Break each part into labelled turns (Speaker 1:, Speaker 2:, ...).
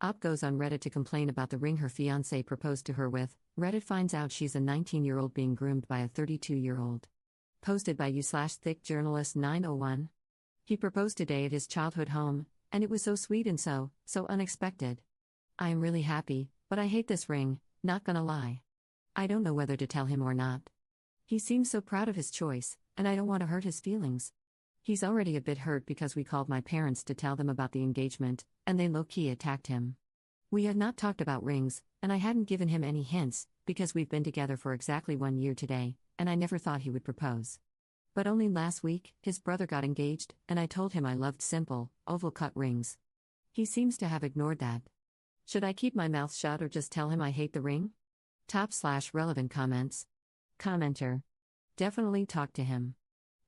Speaker 1: Op goes on Reddit to complain about the ring her fiancé proposed to her with. Reddit finds out she's a 19-year-old being groomed by a 32-year-old. Posted by u/thick journalist 901. He proposed today at his childhood home, and it was so sweet and so unexpected. I am really happy, but I hate this ring, not gonna lie. I don't know whether to tell him or not. He seems so proud of his choice, and I don't want to hurt his feelings. He's already a bit hurt because we called my parents to tell them about the engagement, and they low-key attacked him. We had not talked about rings, and I hadn't given him any hints, because we've been together for exactly 1 year today, and I never thought he would propose. But only last week, his brother got engaged, and I told him I loved simple, oval-cut rings. He seems to have ignored that. Should I keep my mouth shut or just tell him I hate the ring? Top/relevant comments. Commenter. Definitely talk to him.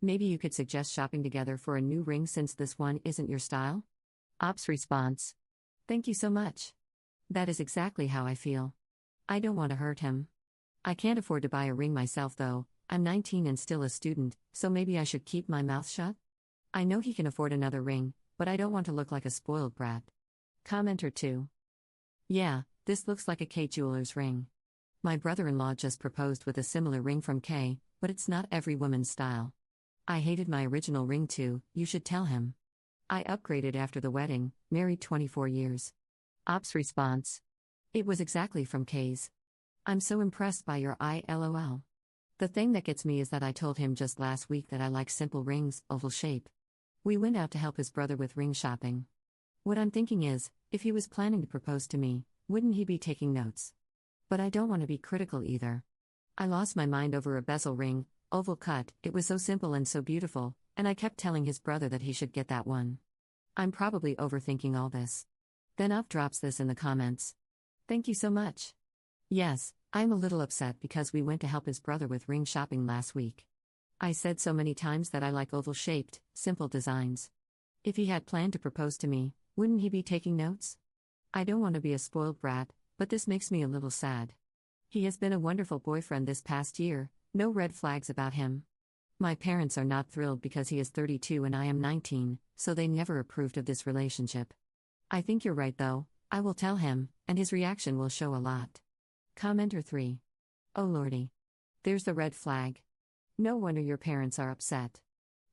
Speaker 1: Maybe you could suggest shopping together for a new ring since this one isn't your style? Op's response. Thank you so much. That is exactly how I feel. I don't want to hurt him. I can't afford to buy a ring myself though. I'm 19 and still a student, so maybe I should keep my mouth shut? I know he can afford another ring, but I don't want to look like a spoiled brat. Commenter 2. Yeah, this looks like a K jeweler's ring. My brother-in-law just proposed with a similar ring from K, but it's not every woman's style. I hated my original ring too, you should tell him. I upgraded after the wedding, married 24 years. Op's response. It was exactly from K's. I'm so impressed by your LOL. The thing that gets me is that I told him just last week that I like simple rings, oval shape. We went out to help his brother with ring shopping. What I'm thinking is, if he was planning to propose to me, wouldn't he be taking notes? But I don't want to be critical either. I lost my mind over a bezel ring, oval cut, it was so simple and so beautiful, and I kept telling his brother that he should get that one. I'm probably overthinking all this. Then Op drops this in the comments. Thank you so much. Yes, I'm a little upset because we went to help his brother with ring shopping last week. I said so many times that I like oval-shaped, simple designs. If he had planned to propose to me, wouldn't he be taking notes? I don't want to be a spoiled brat, but this makes me a little sad. He has been a wonderful boyfriend this past year, no red flags about him. My parents are not thrilled because he is 32 and I am 19, so they never approved of this relationship. I think you're right though, I will tell him, and his reaction will show a lot. Commenter 3. Oh lordy. There's the red flag. No wonder your parents are upset.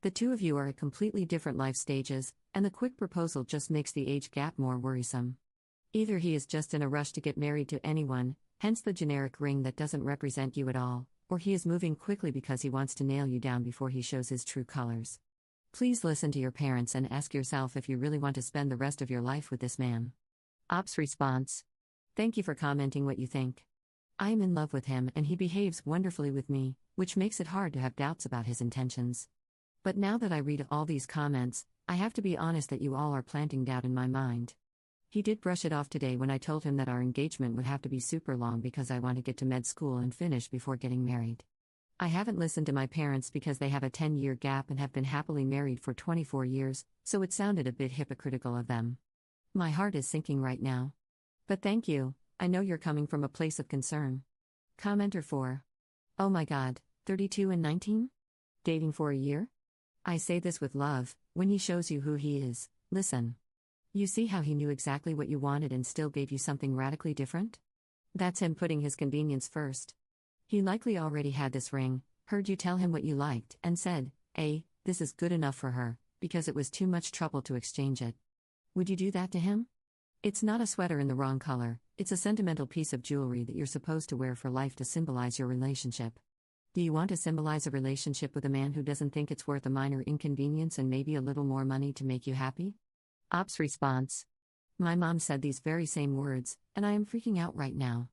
Speaker 1: The two of you are at completely different life stages, and the quick proposal just makes the age gap more worrisome. Either he is just in a rush to get married to anyone, hence the generic ring that doesn't represent you at all, or he is moving quickly because he wants to nail you down before he shows his true colors. Please listen to your parents and ask yourself if you really want to spend the rest of your life with this man. Op's response. Thank you for commenting what you think. I am in love with him and he behaves wonderfully with me, which makes it hard to have doubts about his intentions. But now that I read all these comments, I have to be honest that you all are planting doubt in my mind. He did brush it off today when I told him that our engagement would have to be super long because I want to get to med school and finish before getting married. I haven't listened to my parents because they have a 10-year gap and have been happily married for 24 years, so it sounded a bit hypocritical of them. My heart is sinking right now. But thank you, I know you're coming from a place of concern. Commenter 4. Oh my god, 32 and 19? Dating for a year? I say this with love, when he shows you who he is, listen. You see how he knew exactly what you wanted and still gave you something radically different? That's him putting his convenience first. He likely already had this ring, heard you tell him what you liked, and said, this is good enough for her, because it was too much trouble to exchange it. Would you do that to him? It's not a sweater in the wrong color, it's a sentimental piece of jewelry that you're supposed to wear for life to symbolize your relationship. Do you want to symbolize a relationship with a man who doesn't think it's worth a minor inconvenience and maybe a little more money to make you happy? Op's response. My mom said these very same words, and I am freaking out right now.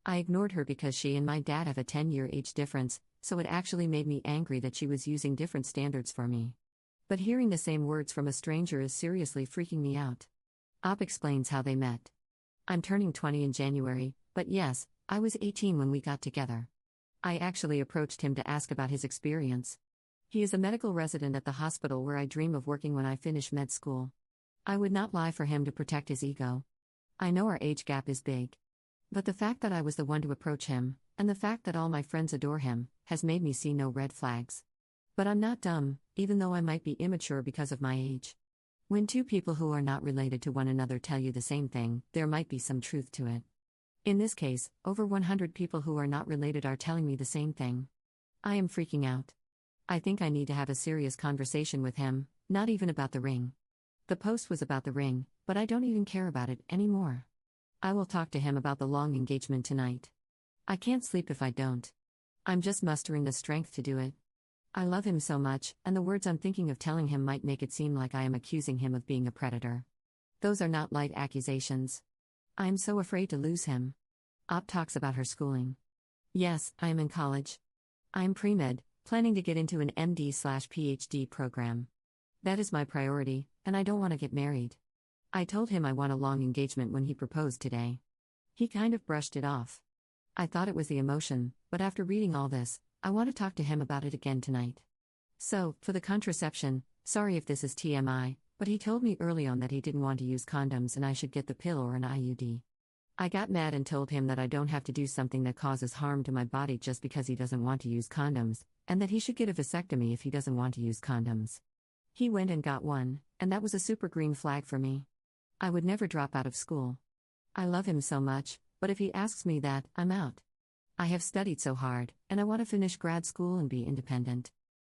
Speaker 1: I ignored her because she and my dad have a 10-year age difference, so it actually made me angry that she was using different standards for me. But hearing the same words from a stranger is seriously freaking me out. Op explains how they met. I'm turning 20 in January, but yes, I was 18 when we got together. I actually approached him to ask about his experience. He is a medical resident at the hospital where I dream of working when I finish med school. I would not lie for him to protect his ego. I know our age gap is big. But the fact that I was the one to approach him, and the fact that all my friends adore him, has made me see no red flags. But I'm not dumb, even though I might be immature because of my age. When two people who are not related to one another tell you the same thing, there might be some truth to it. In this case, over 100 people who are not related are telling me the same thing. I am freaking out. I think I need to have a serious conversation with him, not even about the ring. The post was about the ring, but I don't even care about it anymore. I will talk to him about the long engagement tonight. I can't sleep if I don't. I'm just mustering the strength to do it. I love him so much, and the words I'm thinking of telling him might make it seem like I am accusing him of being a predator. Those are not light accusations. I am so afraid to lose him. Op talks about her schooling. Yes, I am in college. I am pre-med, planning to get into an MD/PhD program. That is my priority, and I don't want to get married. I told him I want a long engagement when he proposed today. He kind of brushed it off. I thought it was the emotion, but after reading all this, I want to talk to him about it again tonight. So, for the contraception, sorry if this is TMI, but he told me early on that he didn't want to use condoms and I should get the pill or an IUD. I got mad and told him that I don't have to do something that causes harm to my body just because he doesn't want to use condoms, and that he should get a vasectomy if he doesn't want to use condoms. He went and got one, and that was a super green flag for me. I would never drop out of school. I love him so much, but if he asks me that, I'm out. I have studied so hard, and I want to finish grad school and be independent.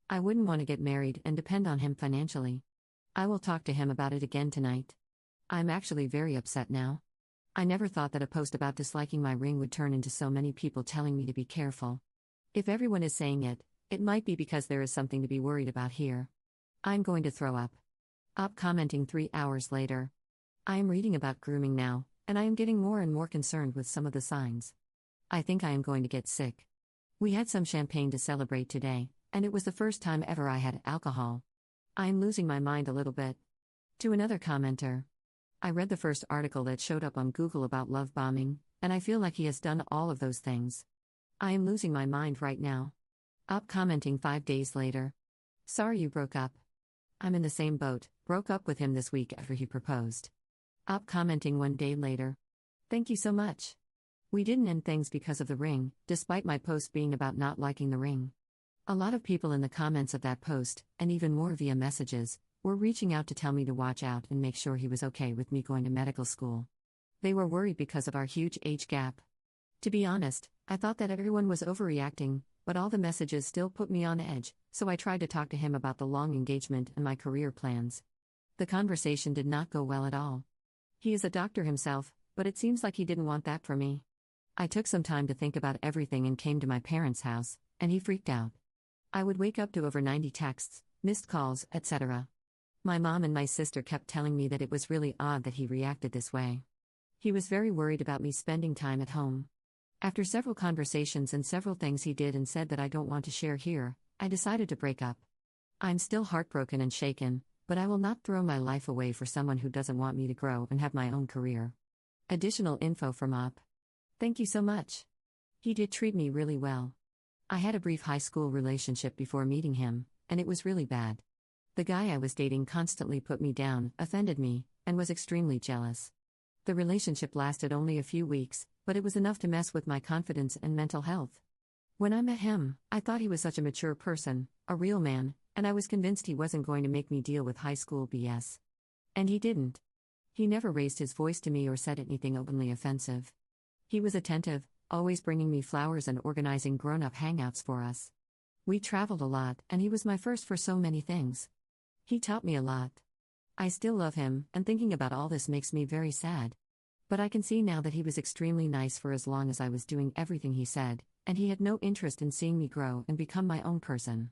Speaker 1: I wouldn't want to get married and depend on him financially. I will talk to him about it again tonight. I'm actually very upset now. I never thought that a post about disliking my ring would turn into so many people telling me to be careful. If everyone is saying it, it might be because there is something to be worried about here. I'm going to throw up. Op commenting 3 hours later. I am reading about grooming now, and I am getting more and more concerned with some of the signs. I think I am going to get sick. We had some champagne to celebrate today, and it was the first time ever I had alcohol. I am losing my mind a little bit. To another commenter. I read the first article that showed up on Google about love bombing, and I feel like he has done all of those things. I am losing my mind right now. Op commenting 5 days later. Sorry you broke up. I'm in the same boat, broke up with him this week after he proposed. Op commenting 1 day later. Thank you so much. We didn't end things because of the ring, despite my post being about not liking the ring. A lot of people in the comments of that post, and even more via messages, were reaching out to tell me to watch out and make sure he was okay with me going to medical school. They were worried because of our huge age gap. To be honest, I thought that everyone was overreacting, but all the messages still put me on edge, so I tried to talk to him about the long engagement and my career plans. The conversation did not go well at all. He is a doctor himself, but it seems like he didn't want that for me. I took some time to think about everything and came to my parents' house, and he freaked out. I would wake up to over 90 texts, missed calls, etc. My mom and my sister kept telling me that it was really odd that he reacted this way. He was very worried about me spending time at home. After several conversations and several things he did and said that I don't want to share here, I decided to break up. I'm still heartbroken and shaken, but I will not throw my life away for someone who doesn't want me to grow and have my own career. Additional info from Op. Thank you so much. He did treat me really well. I had a brief high school relationship before meeting him, and it was really bad. The guy I was dating constantly put me down, offended me, and was extremely jealous. The relationship lasted only a few weeks, but it was enough to mess with my confidence and mental health. When I met him, I thought he was such a mature person, a real man, and I was convinced he wasn't going to make me deal with high school BS. And he didn't. He never raised his voice to me or said anything openly offensive. He was attentive, always bringing me flowers and organizing grown-up hangouts for us. We traveled a lot, and he was my first for so many things. He taught me a lot. I still love him, and thinking about all this makes me very sad. But I can see now that he was extremely nice for as long as I was doing everything he said, and he had no interest in seeing me grow and become my own person.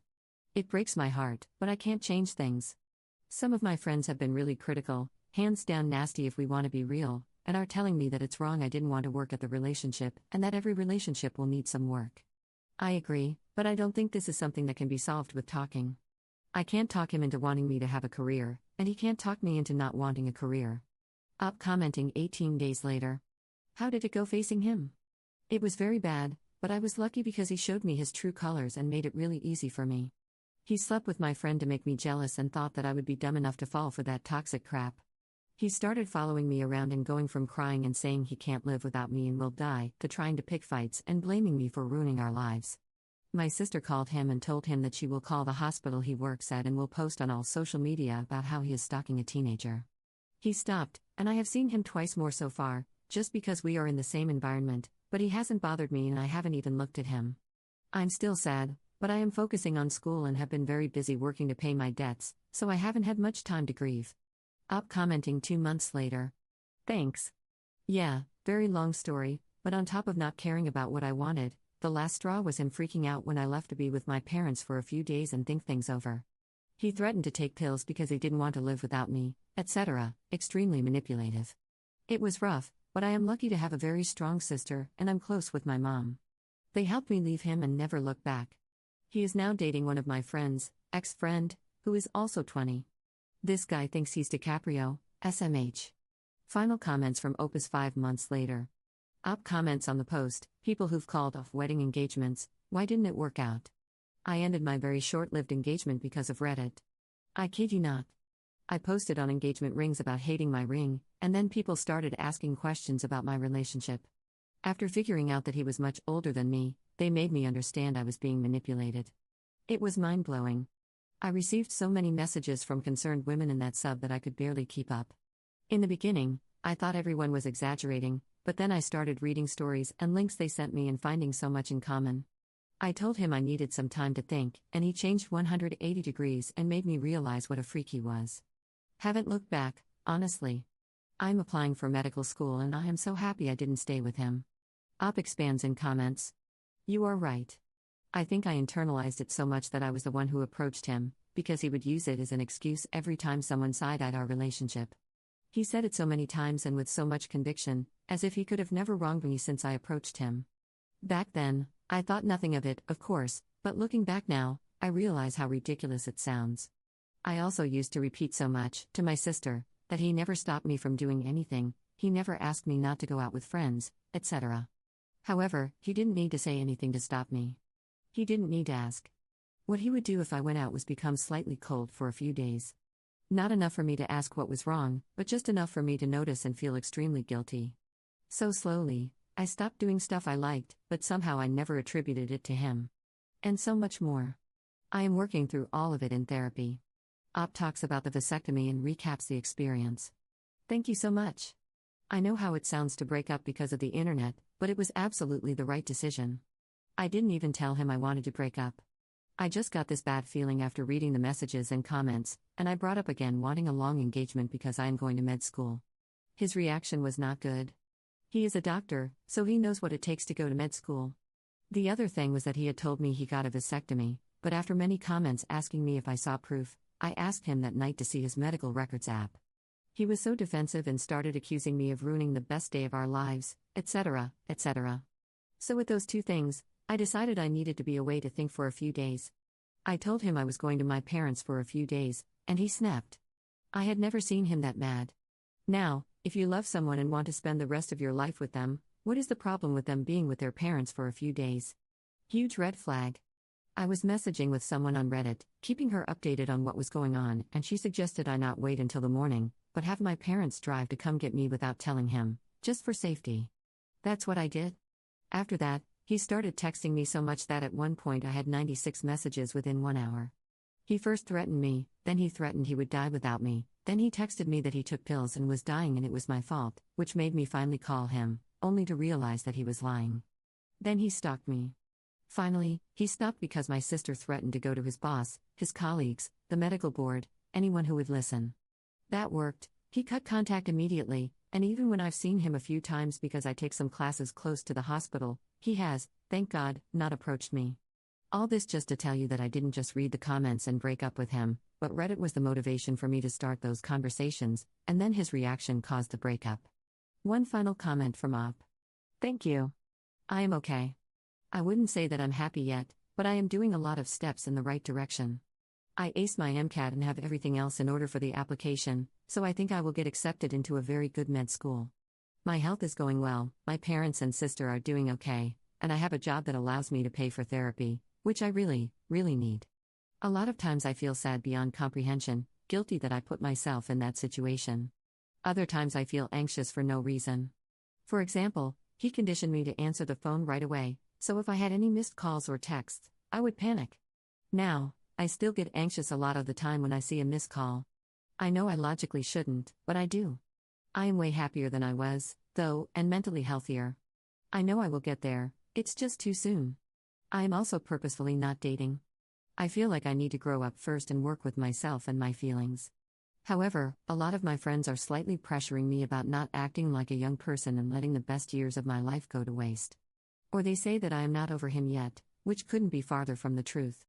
Speaker 1: It breaks my heart, but I can't change things. Some of my friends have been really critical, hands down nasty if we want to be real, and are telling me that it's wrong I didn't want to work at the relationship, and that every relationship will need some work. I agree, but I don't think this is something that can be solved with talking. I can't talk him into wanting me to have a career, and he can't talk me into not wanting a career. Op commenting 18 days later. How did it go facing him? It was very bad, but I was lucky because he showed me his true colors and made it really easy for me. He slept with my friend to make me jealous and thought that I would be dumb enough to fall for that toxic crap. He started following me around and going from crying and saying he can't live without me and will die, to trying to pick fights and blaming me for ruining our lives. My sister called him and told him that she will call the hospital he works at and will post on all social media about how he is stalking a teenager. He stopped, and I have seen him twice more so far, just because we are in the same environment, but he hasn't bothered me and I haven't even looked at him. I'm still sad, but I am focusing on school and have been very busy working to pay my debts, so I haven't had much time to grieve. Up commenting 2 months later. Thanks. Yeah, very long story, but on top of not caring about what I wanted, the last straw was him freaking out when I left to be with my parents for a few days and think things over. He threatened to take pills because he didn't want to live without me, etc., extremely manipulative. It was rough, but I am lucky to have a very strong sister and I'm close with my mom. They helped me leave him and never look back. He is now dating one of my friends, ex-friend, who is also 20. This guy thinks he's DiCaprio, SMH. Final comments from Opus 5 months later. Op comments on the post, people who've called off wedding engagements, why didn't it work out? I ended my very short-lived engagement because of Reddit. I kid you not. I posted on engagement rings about hating my ring, and then people started asking questions about my relationship. After figuring out that he was much older than me, they made me understand I was being manipulated. It was mind-blowing. I received so many messages from concerned women in that sub that I could barely keep up. In the beginning, I thought everyone was exaggerating, but then I started reading stories and links they sent me and finding so much in common. I told him I needed some time to think, and he changed 180 degrees and made me realize what a freak he was. Haven't looked back, honestly. I'm applying for medical school and I am so happy I didn't stay with him. Op expands in comments. You are right. I think I internalized it so much that I was the one who approached him, because he would use it as an excuse every time someone side-eyed our relationship. He said it so many times and with so much conviction, as if he could have never wronged me since I approached him. Back then, I thought nothing of it, of course, but looking back now, I realize how ridiculous it sounds. I also used to repeat so much, to my sister, that he never stopped me from doing anything, he never asked me not to go out with friends, etc. However, he didn't need to say anything to stop me. He didn't need to ask. What he would do if I went out was become slightly cold for a few days. Not enough for me to ask what was wrong, but just enough for me to notice and feel extremely guilty. So slowly, I stopped doing stuff I liked, but somehow I never attributed it to him. And so much more. I am working through all of it in therapy. Op talks about the vasectomy and recaps the experience. Thank you so much. I know how it sounds to break up because of the internet, but it was absolutely the right decision. I didn't even tell him I wanted to break up. I just got this bad feeling after reading the messages and comments, and I brought up again wanting a long engagement because I am going to med school. His reaction was not good. He is a doctor, so he knows what it takes to go to med school. The other thing was that he had told me he got a vasectomy, but after many comments asking me if I saw proof, I asked him that night to see his medical records app. He was so defensive and started accusing me of ruining the best day of our lives, etc., etc. So with those two things, I decided I needed to be away to think for a few days. I told him I was going to my parents for a few days, and he snapped. I had never seen him that mad. Now, if you love someone and want to spend the rest of your life with them, what is the problem with them being with their parents for a few days? Huge red flag. I was messaging with someone on Reddit, keeping her updated on what was going on, and she suggested I not wait until the morning, but have my parents drive to come get me without telling him, just for safety. That's what I did. After that, he started texting me so much that at one point I had 96 messages within 1 hour. He first threatened me, then he threatened he would die without me, then he texted me that he took pills and was dying and it was my fault, which made me finally call him, only to realize that he was lying. Then he stalked me. Finally, he stopped because my sister threatened to go to his boss, his colleagues, the medical board, anyone who would listen. That worked. He cut contact immediately, and even when I've seen him a few times because I take some classes close to the hospital, he has, thank God, not approached me. All this just to tell you that I didn't just read the comments and break up with him, but Reddit was the motivation for me to start those conversations, and then his reaction caused the breakup. One final comment from Op. Thank you. I am okay. I wouldn't say that I'm happy yet, but I am doing a lot of steps in the right direction. I aced my MCAT and have everything else in order for the application, so I think I will get accepted into a very good med school. My health is going well, my parents and sister are doing okay, and I have a job that allows me to pay for therapy, which I really, really need. A lot of times I feel sad beyond comprehension, guilty that I put myself in that situation. Other times I feel anxious for no reason. For example, he conditioned me to answer the phone right away, so if I had any missed calls or texts, I would panic. Now, I still get anxious a lot of the time when I see a missed call. I know I logically shouldn't, but I do. I am way happier than I was, though, and mentally healthier. I know I will get there, it's just too soon. I am also purposefully not dating. I feel like I need to grow up first and work with myself and my feelings. However, a lot of my friends are slightly pressuring me about not acting like a young person and letting the best years of my life go to waste. Or they say that I am not over him yet, which couldn't be farther from the truth.